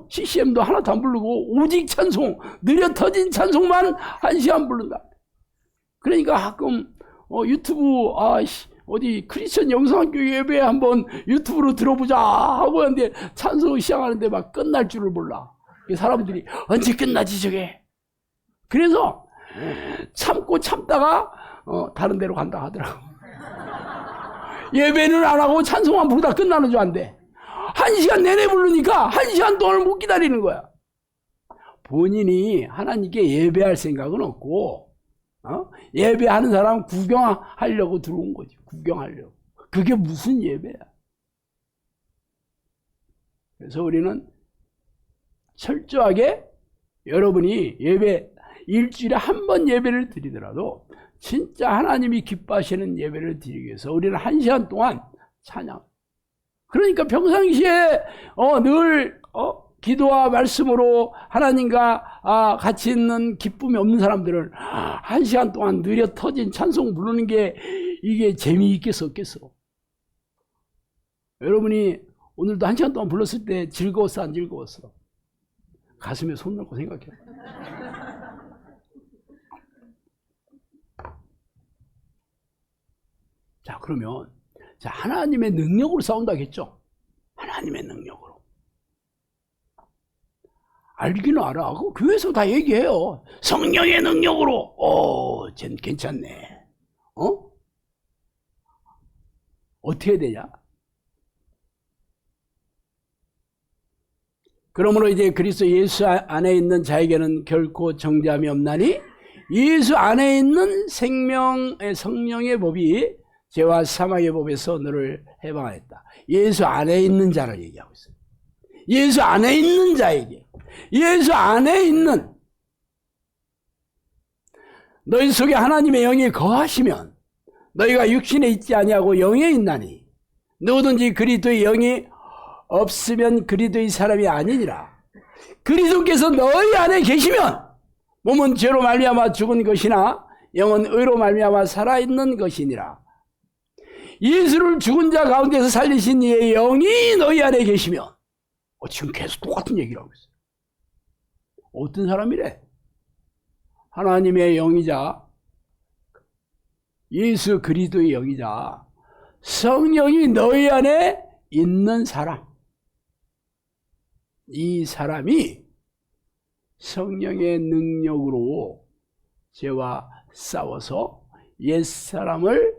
CCM도 하나도 안 부르고 오직 찬송, 느려 터진 찬송만 1시간 부른다. 그러니까 가끔 유튜브 어디 크리스천 영상학교 예배 한번 유튜브로 들어보자 하고 하는데 찬송 시작하는데 막 끝날 줄을 몰라. 사람들이 언제 끝나지 저게. 그래서 참고 참다가 다른 데로 간다 하더라고. 예배는 안 하고 찬송만 부르다 끝나는 줄 안돼. 1시간 내내 부르니까 1시간 동안을 못 기다리는 거야. 본인이 하나님께 예배할 생각은 없고 예배하는 사람 구경하려고 들어온 거지. 구경하려고. 그게 무슨 예배야. 그래서 우리는 철저하게 여러분이 예배 일주일에 한 번 예배를 드리더라도 진짜 하나님이 기뻐하시는 예배를 드리기 위해서 우리는 1시간 동안 찬양. 그러니까 평상시에 늘 기도와 말씀으로 하나님과 같이 있는 기쁨이 없는 사람들은 1시간 동안 느려 터진 찬송 부르는 게 이게 재미있겠어 없겠어. 여러분이 오늘도 1시간 동안 불렀을 때 즐거웠어, 안 즐거웠어? 가슴에 손 넣고 생각해. 자, 그러면, 자, 하나님의 능력으로 싸운다겠죠? 하나님의 능력으로. 알기는 알아. 그 교회에서 다 얘기해요. 성령의 능력으로. 쟨 괜찮네. 어떻게 되냐? 그러므로 이제 그리스도 예수 안에 있는 자에게는 결코 정죄함이 없나니 예수 안에 있는 생명의 성령의 법이 죄와 사망의 법에서 너를 해방하였다. 예수 안에 있는 자를 얘기하고 있어요. 예수 안에 있는 자에게, 예수 안에 있는 너희 속에 하나님의 영이 거하시면 너희가 육신에 있지 아니하고 영에 있나니 누구든지 그리스도의 영이 없으면 그리스도의 사람이 아니니라. 그리스도께서 너희 안에 계시면 몸은 죄로 말미암아 죽은 것이나 영은 의로 말미암아 살아있는 것이니라. 예수를 죽은 자 가운데서 살리신 이의 영이 너희 안에 계시면 지금 계속 똑같은 얘기를 하고 있어요. 어떤 사람이래? 하나님의 영이자 예수 그리스도의 영이자 성령이 너희 안에 있는 사람. 이 사람이 성령의 능력으로 죄와 싸워서 옛사람을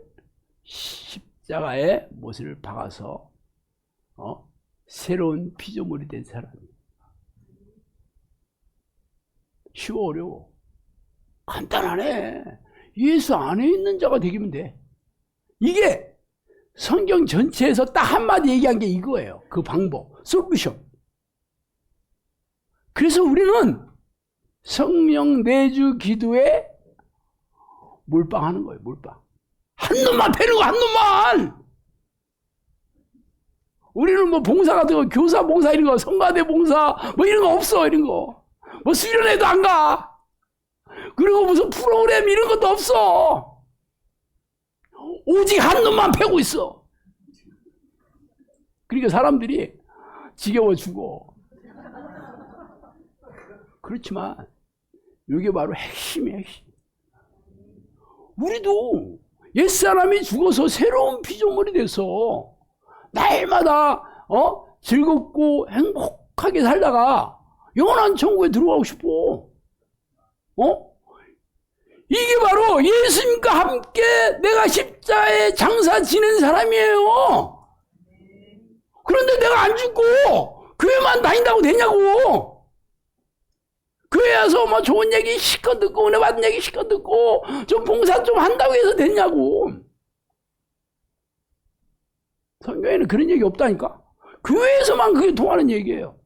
십자가에 못을 박아서 새로운 피조물이 된 사람이에요. 쉬워 어려워? 간단하네. 예수 안에 있는 자가 되기면 돼. 이게 성경 전체에서 딱 한마디 얘기한 게 이거예요. 그 방법, 솔루션. 그래서 우리는 성령 내주 기도에 몰빵하는 거예요. 몰빵. 한 놈만 패는 거, 한 놈만. 우리는 뭐 봉사 같은 거, 교사 봉사 이런 거, 성가대 봉사 뭐 이런 거 없어. 이런 거 뭐 수련회도 안 가. 그리고 무슨 프로그램 이런 것도 없어. 오직 한 놈만 패고 있어. 그러니까 사람들이 지겨워 죽어. 그렇지만 이게 바로 핵심이야, 핵심. 우리도 옛사람이 죽어서 새로운 피조물이 돼서 날마다 즐겁고 행복하게 살다가 영원한 천국에 들어가고 싶어. 이게 바로 예수님과 함께 내가 십자가에 장사 지낸 사람이에요. 그런데 내가 안 죽고 교회만 다닌다고 되냐고. 교회 와서 뭐 좋은 얘기 실컷 듣고 은혜 받은 얘기 실컷 듣고 좀 봉사 좀 한다고 해서 됐냐고. 성경에는 그런 얘기 없다니까. 교회에서만 그게 통하는 얘기예요.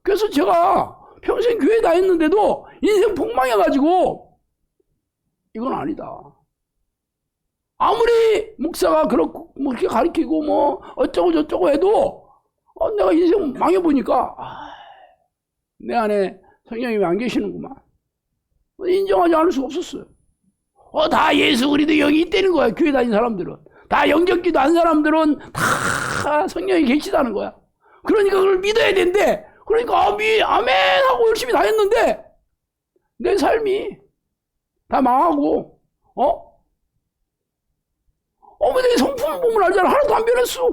그래서 제가 평생 교회 다녔는데도 인생 폭망해가지고 이건 아니다. 아무리 목사가 그렇고 뭐 이렇게 가르치고 뭐 어쩌고 저쩌고 해도 내가 인생 망해보니까 내 안에 성령님이 안 계시는구만. 인정하지 않을 수가 없었어요. 다 예수 그리스도 영이 있다는 거야. 교회 다닌 사람들은. 다 영접기도 한 사람들은 다 성령이 계시다는 거야. 그러니까 그걸 믿어야 된대. 그러니까 아멘 하고 열심히 다녔는데 내 삶이 다 망하고 내 성품을 보면 알잖아. 하나도 안 변했어.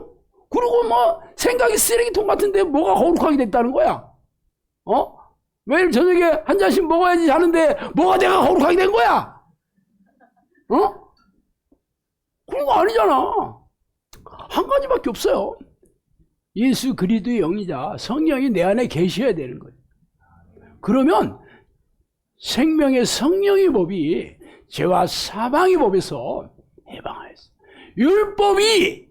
그리고 뭐 생각이 쓰레기통 같은데 뭐가 거룩하게 됐다는 거야. 매일 저녁에 한 잔씩 먹어야지 하는데 뭐가 내가 거룩하게 된 거야? 그런 거 아니잖아. 한 가지밖에 없어요. 예수 그리스도의 영이자 성령이 내 안에 계셔야 되는 거예요. 그러면 생명의 성령의 법이 죄와 사망의 법에서 해방하였어요. 율법이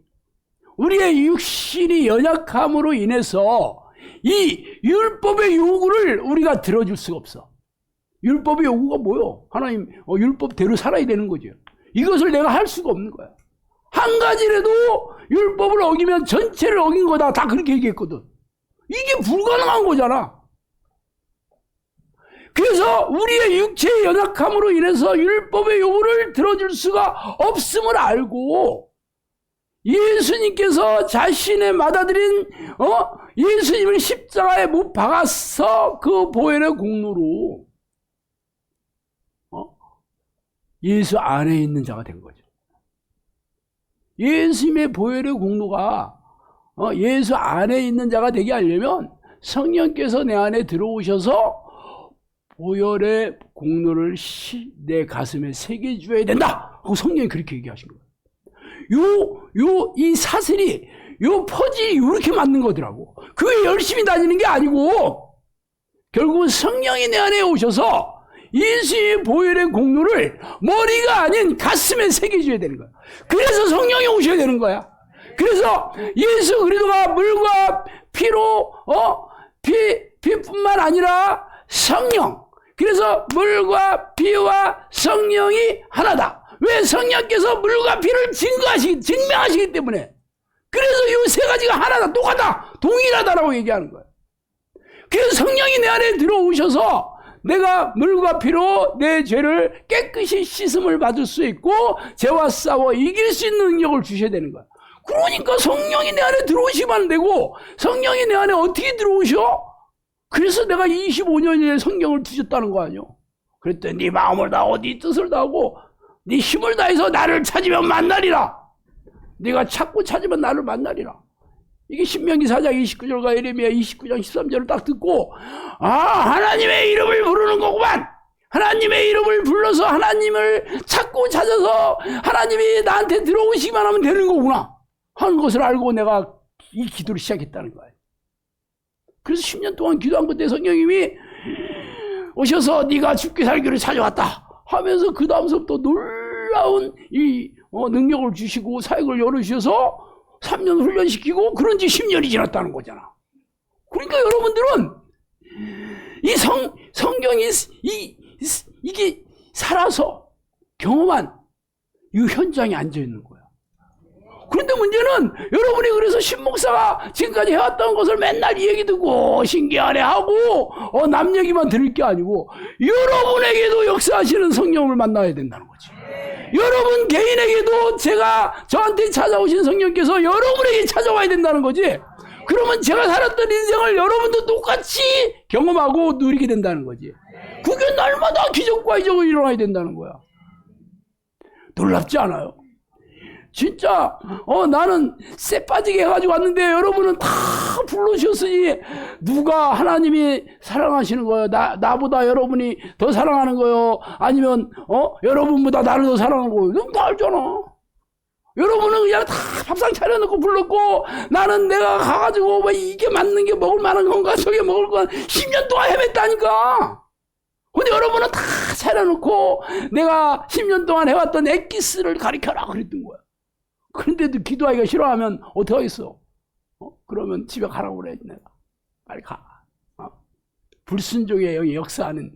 우리의 육신이 연약함으로 인해서 이 율법의 요구를 우리가 들어줄 수가 없어. 율법의 요구가 뭐요? 하나님 율법대로 살아야 되는 거죠. 이것을 내가 할 수가 없는 거야. 한 가지라도 율법을 어기면 전체를 어긴 거다. 다 그렇게 얘기했거든. 이게 불가능한 거잖아. 그래서 우리의 육체의 연약함으로 인해서 율법의 요구를 들어줄 수가 없음을 알고 예수님께서 자신의 받아들인 예수님을 십자가에 못 박아서 그 보혈의 공로로 예수 안에 있는 자가 된 거죠. 예수님의 보혈의 공로가 예수 안에 있는 자가 되게 하려면 성령께서 내 안에 들어오셔서 보혈의 공로를 내 가슴에 새겨줘야 된다 하고 성령이 그렇게 얘기하신 거예요. 이 사슬이, 퍼즐이 이렇게 맞는 거더라고. 그게 열심히 다니는 게 아니고, 결국 성령이 내 안에 오셔서 예수의 보혈의 공로를 머리가 아닌 가슴에 새겨줘야 되는 거야. 그래서 성령이 오셔야 되는 거야. 그래서 예수 그리스도가 물과 피로, 피뿐만 아니라 성령. 그래서 물과 피와 성령이 하나다. 왜? 성령께서 물과 피를 증명하시기 때문에. 그래서 이 세 가지가 하나다, 똑같다, 동일하다라고 얘기하는 거예요. 그래서 성령이 내 안에 들어오셔서 내가 물과 피로 내 죄를 깨끗이 씻음을 받을 수 있고 죄와 싸워 이길 수 있는 능력을 주셔야 되는 거야. 그러니까 성령이 내 안에 들어오시면 안 되고, 성령이 내 안에 어떻게 들어오셔? 그래서 내가 25년에 성경을 뒤졌다는 거 아니요. 그랬더니 네 마음을 다하고 네 뜻을 다하고 네 힘을 다해서 나를 찾으면 만나리라. 네가 찾으면 나를 만나리라. 이게 신명기 4장 29절과 예레미야 29장 13절을 딱 듣고, 하나님의 이름을 부르는 거구만. 하나님의 이름을 불러서 하나님을 찾고 찾아서 하나님이 나한테 들어오시기만 하면 되는 거구나 하는 것을 알고 내가 이 기도를 시작했다는 거예요. 그래서 10년 동안 기도한 그때 성령님이 오셔서 네가 죽기 살기를 찾아왔다 하면서 그 다음서부터 놀라운 이 능력을 주시고 사역을 열어주셔서 3년 훈련시키고 그런 지 10년이 지났다는 거잖아. 그러니까 여러분들은 이 성경이 이게 살아서 경험한 이 현장에 앉아 있는 거야. 그런데 문제는 여러분이 그래서 신목사가 지금까지 해왔던 것을 맨날 얘기 듣고 신기하네 하고 남 얘기만 들을 게 아니고 여러분에게도 역사하시는 성령을 만나야 된다는 거지. 여러분 개인에게도 제가 저한테 찾아오신 성령께서 여러분에게 찾아와야 된다는 거지. 그러면 제가 살았던 인생을 여러분도 똑같이 경험하고 누리게 된다는 거지. 그게 날마다 기적과 이적이 일어나야 된다는 거야. 놀랍지 않아요? 진짜 나는 쎄 빠지게 해가지고 왔는데 여러분은 다 불러주셨으니 누가 하나님이 사랑하시는 거예요? 나보다 여러분이 더 사랑하는 거예요? 아니면 여러분보다 나를 더 사랑하는 거예요? 너무 다 알잖아. 여러분은 그냥 다 밥상 차려놓고 불렀고 나는 내가 가가지고 뭐 이게 맞는 게 먹을 만한 건가 저게 먹을 건 10년 동안 헤맸다니까. 근데 여러분은 다 차려놓고 내가 10년 동안 해왔던 엑기스를 가리켜라 그랬던 거야. 그런데도 기도하기가 싫어하면 어떻게 하겠어? 그러면 집에 가라고 그래. 내가 빨리 가. 불순종의 영이 역사하는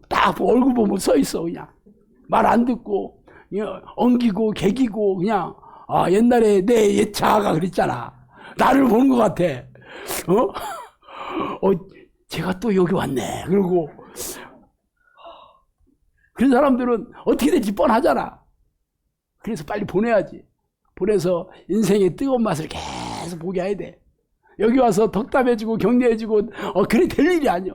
딱 얼굴 보면 써 있어. 그냥 말 안 듣고 그냥 엉기고 개기고 그냥 옛날에 내 옛 자아가 그랬잖아. 나를 보는 것 같아. 제가 또 여기 왔네. 그러고 그런 사람들은 어떻게 될지 뻔하잖아. 그래서 빨리 보내야지. 보내서 인생의 뜨거운 맛을 계속 보게 해야 돼. 여기 와서 덕담해주고 격려해주고 그래 될 일이 아니야.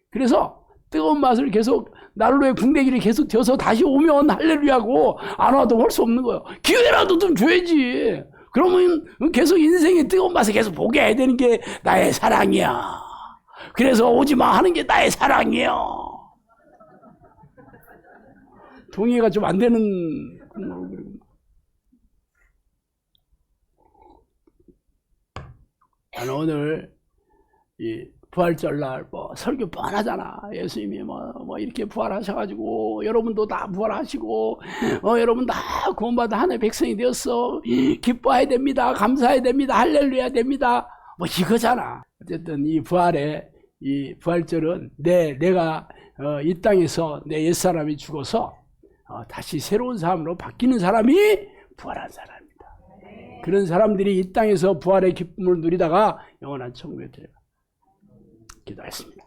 그래서 뜨거운 맛을 계속 난로에 궁뎅이를 계속 텨서 다시 오면 할렐루야고 안 와도 할 수 없는 거야. 기회라도 좀 줘야지. 그러면 계속 인생의 뜨거운 맛을 계속 보게 해야 되는 게 나의 사랑이야. 그래서 오지마 하는 게 나의 사랑이야. 동의가 좀 안 되는 그런 얼굴이구나. 나는 오늘 이 부활절날 설교 뻔하잖아. 예수님이 뭐 이렇게 부활하셔가지고 여러분도 다 부활하시고 여러분 다 구원받아 하나님의 백성이 되었어. 기뻐해야 됩니다. 감사해야 됩니다. 할렐루야 됩니다. 뭐 이거잖아. 어쨌든 이 부활절은 내가 이 땅에서 내 옛사람이 죽어서 다시 새로운 사람으로 바뀌는 사람이 부활한 사람입니다. 그런 사람들이 이 땅에서 부활의 기쁨을 누리다가 영원한 천국에 들어가. 기도했습니다.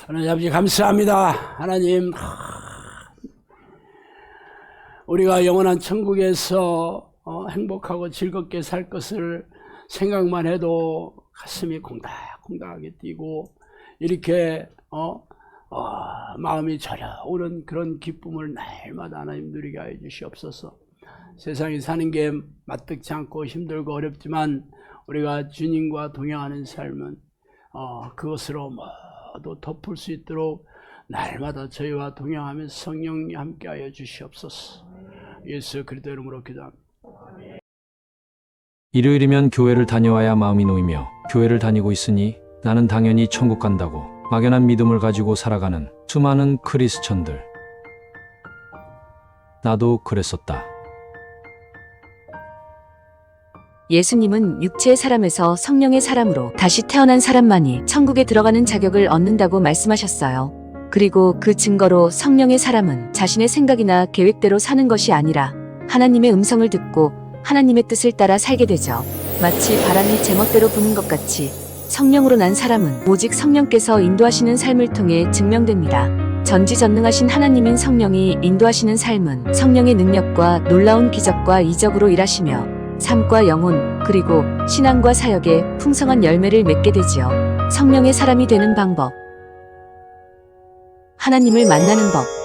하나님 아버지 감사합니다. 하나님 우리가 영원한 천국에서 행복하고 즐겁게 살 것을 생각만 해도 가슴이 콩닥콩닥하게 뛰고 이렇게 마음이 저려오는 그런 기쁨을 날마다 하나님 누리게 하여 주시옵소서. 세상에 사는 게 마뜩지 않고 힘들고 어렵지만 우리가 주님과 동행하는 삶은 그것으로 모두 덮을 수 있도록 날마다 저희와 동행하면서 성령이 함께하여 주시옵소서. 예수 그리스도 이름으로 기도합니다. 일요일이면 교회를 다녀와야 마음이 놓이며 교회를 다니고 있으니 나는 당연히 천국 간다고 막연한 믿음을 가지고 살아가는 수많은 크리스천들. 나도 그랬었다. 예수님은 육체의 사람에서 성령의 사람으로 다시 태어난 사람만이 천국에 들어가는 자격을 얻는다고 말씀하셨어요. 그리고 그 증거로 성령의 사람은 자신의 생각이나 계획대로 사는 것이 아니라 하나님의 음성을 듣고 하나님의 뜻을 따라 살게 되죠. 마치 바람이 제멋대로 부는 것 같이 성령으로 난 사람은 오직 성령께서 인도하시는 삶을 통해 증명됩니다. 전지전능하신 하나님인 성령이 인도하시는 삶은 성령의 능력과 놀라운 기적과 이적으로 일하시며 삶과 영혼 그리고 신앙과 사역에 풍성한 열매를 맺게 되지요. 성령의 사람이 되는 방법. 하나님을 만나는 법.